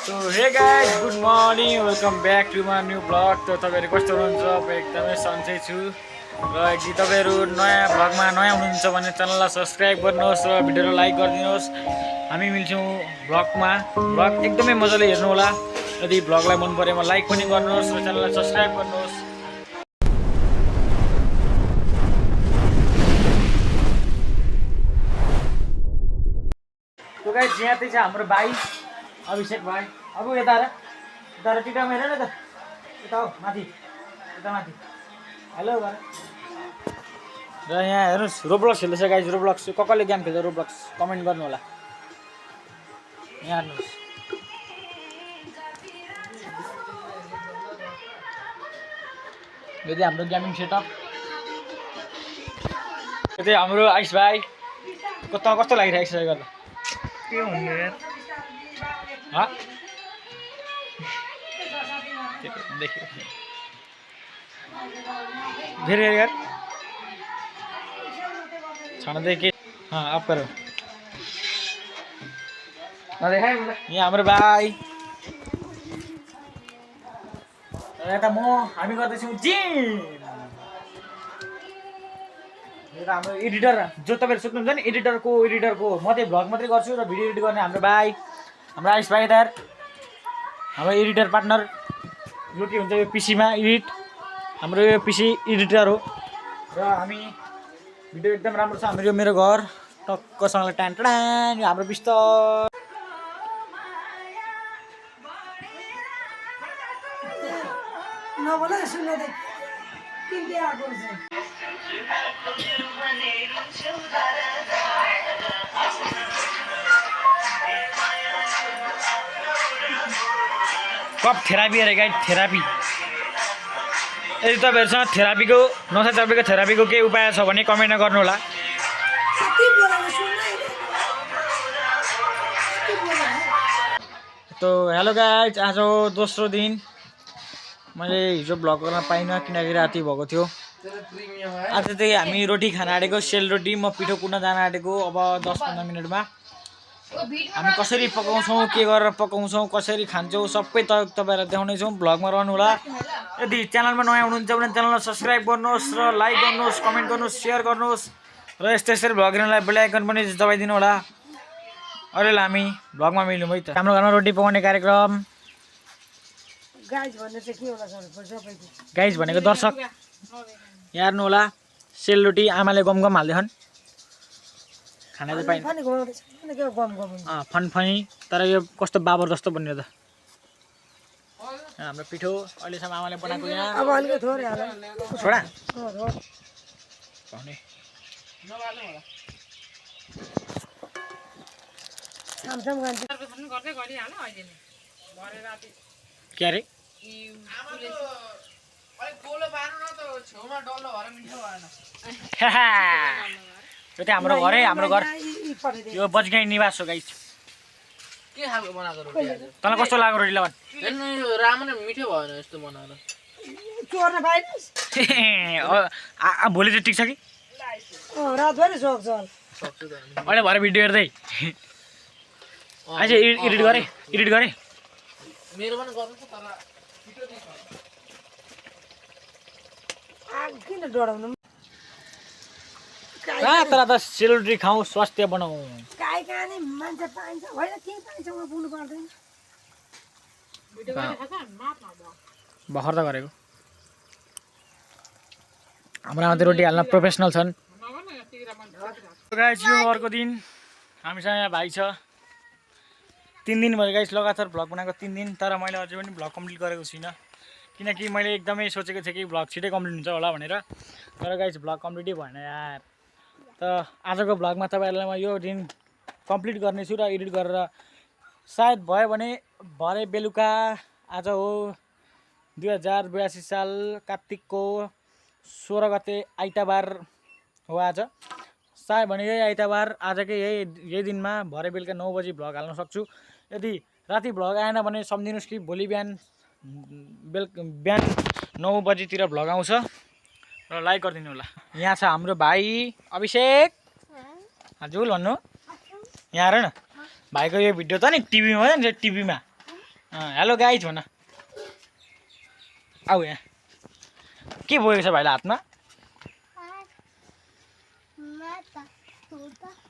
So hey guys, good morning. Welcome back to my new vlog. तो तपाईहरु कस्तो हुनुहुन्छ? म एकदमै सन्चै छु। र यदि तपाईहरु नयाँ भ्लगमा नयाँ हुनुहुन्छ भने च्यानललाई सब्स्क्राइब गर्नुहोस् र भिडियोलाई लाइक गरिदिनुहोस्। हामी मिल्छौँ भ्लगमा। भ्लग एकदमै मजाले हेर्नु होला। यदि भ्लगलाई मन परेमा लाइक पनि गर्नुहोस् र च्यानललाई सब्स्क्राइब गर्नुहोस्। तो गाइस यहाँ चाहिँ हाम्रो भाइ अभिषेक भाइ अब यता टिटामा हेर न त यता हो माथि यता माथि हेलो गर र यहाँ हेर्नुस् रोब्लक्स खेल्दैछ गाइस रोब्लक्स कसले गेम खेल्छ रोब्लक्स कमेन्ट गर्नु होला यहाँ हेर्नुस् यो चाहिँ हाम्रो गेमिङ सेटअप यो चाहिँ हाम्रो आइस भाइ कस्तो लागिरहेको एक्सर्साइज गर्दा के हुने यार हाँ देखिए फिर यार छाना देखिए हाँ आप करो ये हाम्रो भाइ यता म हामी गर्दैछौँ जिम यो हाम्रो एडिटर जो तपाईहरु सोध्नुहुन्छ नि एडिटरको म चाहिँ भ्लग मात्रै गर्छु र भिडियो एडिट गर्ने हाम्रो भाइ हाम्रो आइस भाइ दार हाम्रो एडिटर पार्टनर यो के हुन्छ यो पीसीमा एडिट हाम्रो यो पीसी एडिटर हो र हामी भिडियो एकदम राम्रो छ हाम्रो यो मेरो घर टक्कसँग टान टान यो हाम्रो बिस्तर नबोला सुन्नु दे किन आको छ कप थेरापी अरे गाइड थेरापी यदि तपाईहरुसँग थेरापीको नसा चपेको थेरापीको केही उपाय छ भने कमेन्टमा गर्नु होला कति बोलाको सुन्नु तो हेलो गाइज आज दोस्रो दिन मैले हिजो भ्लग गर्न पाइनँ किनकि राति भएको थियो आज चाहिँ हामी रोटी खान आँटेको सेलरोटी म पिठो कुट्न जान आँटेको अब 10-15 मिनटमा हामी कसरी पकाउँछौँ के गरेर पकाउँछौँ कसरी खान्छौँ सबै तपाईहरुलाई देखाउनेछौँ भ्लगमा रहनु होला यदि च्यानलमा नयाँ हुनुहुन्छ भने च्यानललाई सब्स्क्राइब गर्नुहोस् र लाइक गर्नुहोस् कमेन्ट गर्नुहोस् सेयर गर्नुहोस् र यस्तै भ्लग हेर्नलाई बेल आइकन पनि दबाइदिनु होला अहिले हामी भ्लगमा मिल्यौँ है त हाम्रो घरमा रोटी पकाउने कार्यक्रम गाइस भन्ने चाहिँ के होला सबैको गाइस भनेको दर्शक हेर्नु होला सेलरोटी आमाले गम हाल्दैछन् खाना चाहिँ पाइन फनी घुमाउँदैछ के गम फनफनी तर यो कस्तो बाबर जस्तो बन्यो त हाम्रो पिठो अहिलेसम्म आमाले बनाएको यहाँ अब अलिकति थोरै हाल छोडा हो पाउने सामसाम गान्छ के अरे यो चाहिँ हाम्रो घर है हाम्रो घर यो बजगाई निवास हो गाइस के खालको बनाएको रोटी आज तँलाई कस्तो लाग्यो रोटी लगाउन हेर्नु यो राम्रो मिठो भएन यस्तो बनाएर चोर्न पाइनस् भोलि चाहिँ टिक्छ कि रातभरि सक्छ सक्छु त अहिले भरे भिडियो हेर्दै आज एडिट गरेँ मेरो पनि गर्नु छ तर किन डराउनु तर त सेलरोटी खाउँ स्वास्थ्य बनाऊ काहीँ कहाँ नि मान्छे पाइन्छ होइन केही पाइन्छ उहाँ पुग्नु पर्दैन भर्खर त गरेको हाम्रो आमा रोटी हाल्न प्रोफेसनल छन् गाइस यो अर्को दिन हामीसँग यहाँ भाइ छ 3 दिन भयो गाइस लगातार भ्लग बनाएको 3 दिन तर मैले अझै पनि भ्लग कम्प्लिट गरेको छुइनँ किनकि मैले एकदमै सोचेको थिएँ कि भ्लग छिटै कम्प्लिट हुन्छ होला भनेर तर गाइस भ्लग कम्प्लिटै भएन यार त आजको भ्लगमा तपाईँहरूलाई म यो दिन कम्प्लिट गर्नेछु र एडिट गरेर सायद भयो भने भरे बेलुका आज हो 2082 साल कार्तिकको 16 गते आइतबार हो आज सायद भने यही आइतबार आजकै यही दिनमा भरे बेलुका 9 बजी भ्लग हाल्न सक्छु यदि राति भ्लग आएन भने सम्झिनुहोस् कि भोलि बिहान 9 बजीतिर भ्लग आउँछ र लाइक गरिदिनु होला यहाँ छ हाम्रो भाइ अभिषेक हजुर भन्नु यहाँ हेर न भाइको यो भिडियो त नि टिभीमा हो नि टिभीमा हेलो गाइज भन आऊ यहाँ के बोकेको छ भाइलाई हातमा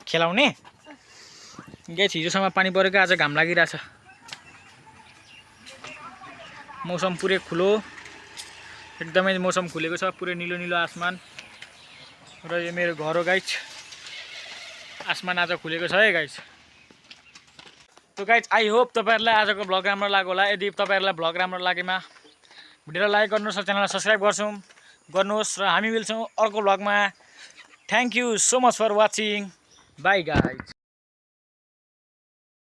खेलाउने गाइज हिजोसम्म पानी परेको आज घाम लागिरहेछ मौसम पुरै खुलो एकदमै मौसम खुलेको छ पुरै निलो निलो आसमान र यो मेरो घर हो गाइज आसमान आज खुलेको छ है गाइज तो गाइज आई होप तपाईहरुलाई आजको भ्लग राम्रो लाग्यो होला यदि तपाईहरुलाई भ्लग राम्रो लागेमा भिडियोलाई लाइक गर्नुहोस् र च्यानललाई सब्स्क्राइब गर्नुहोस् र हामी मिल्छौँ अर्को भ्लगमा thank you so much for watching bye guys